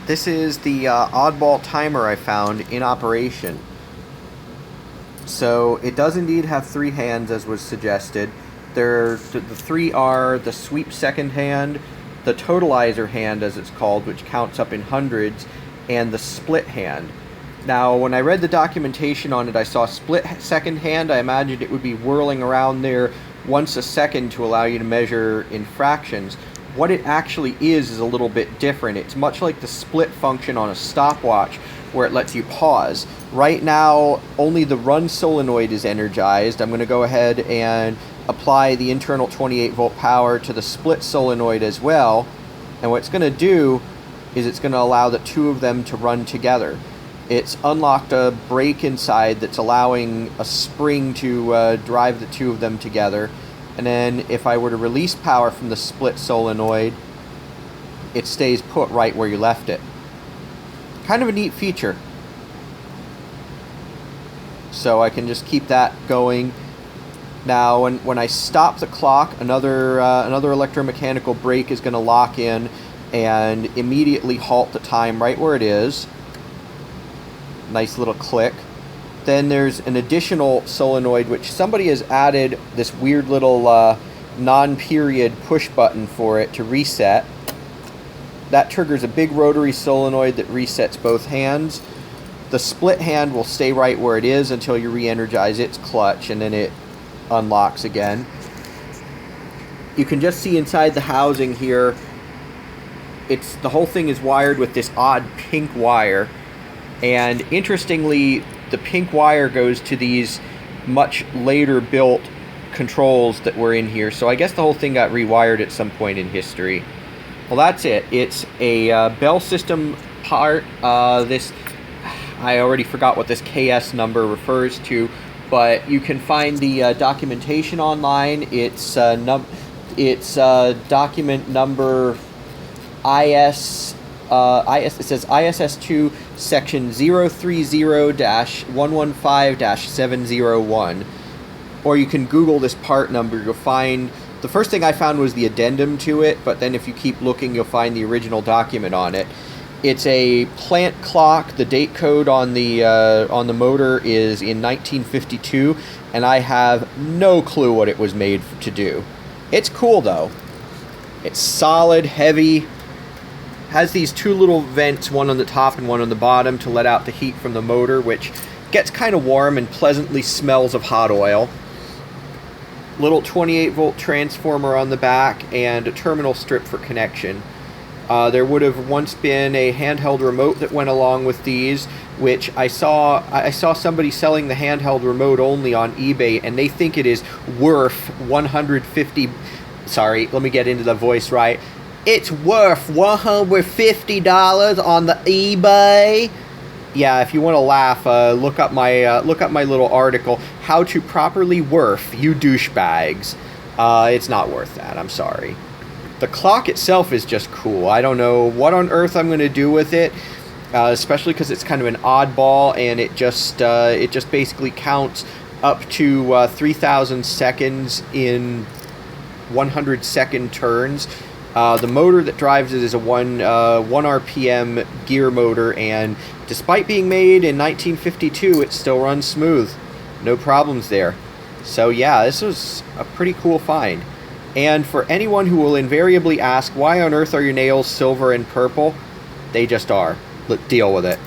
This is the oddball timer I found in operation. So it does indeed have three hands, as was suggested. The three are the sweep second hand, the totalizer hand, as it's called, which counts up in hundreds, and the split hand. Now, when I read the documentation on it, I saw split second hand. I imagined it would be whirling around there once a second to allow you to measure in fractions. What it actually is a little bit different. It's much like the split function on a stopwatch, where it lets you pause. Right now, only the run solenoid is energized. I'm going to go ahead and apply the internal 28 volt power to the split solenoid as well. And what it's going to do is it's going to allow the two of them to run together. It's unlocked a brake inside that's allowing a spring to drive the two of them together. And then if I were to release power from the split solenoid, it stays put right where you left it. Kind of a neat feature. So I can just keep that going. Now when I stop the clock, another electromechanical brake is going to lock in and immediately halt the time right where it is. Nice little click. Then there's an additional solenoid which somebody has added this weird little non-period push button for it to reset. That triggers a big rotary solenoid that resets both hands. The split hand will stay right where it is until you re-energize its clutch, and then it unlocks again. You can just see inside the housing here, the whole thing is wired with this odd pink wire. And interestingly, the pink wire goes to these much later built controls that were in here. So I guess the whole thing got rewired at some point in history. Well, that's it. It's a Bell system part. I already forgot what this KS number refers to, but you can find the documentation online. It's document number IS. It says ISS2 section 030-115-701, or you can Google this part number. You'll find, the first thing I found was the addendum to it, but then if you keep looking, you'll find the original document on it. It's a plant clock. The date code on the motor is in 1952, and I have no clue what it was made to do. It's cool though. It's solid, heavy. Has these two little vents, one on the top and one on the bottom, to let out the heat from the motor, which gets kind of warm and pleasantly smells of hot oil. Little 28 volt transformer on the back and a terminal strip for connection. There would have once been a handheld remote that went along with these, which I saw somebody selling the handheld remote only on eBay, and they think it is worth 150. Sorry, let me get into the voice right. It's worth $150 on the eBay. Yeah, if you want to laugh, look up my little article, "How to Properly Worth You Douchebags." It's not worth that. I'm sorry. The clock itself is just cool. I don't know what on earth I'm going to do with it, especially because it's kind of an oddball, and it just basically counts up to 3,000 seconds in 100-second turns. The motor that drives it is a 1 RPM gear motor, and despite being made in 1952, it still runs smooth. No problems there. So yeah, this was a pretty cool find. And for anyone who will invariably ask, why on earth are your nails silver and purple? They just are. Deal with it.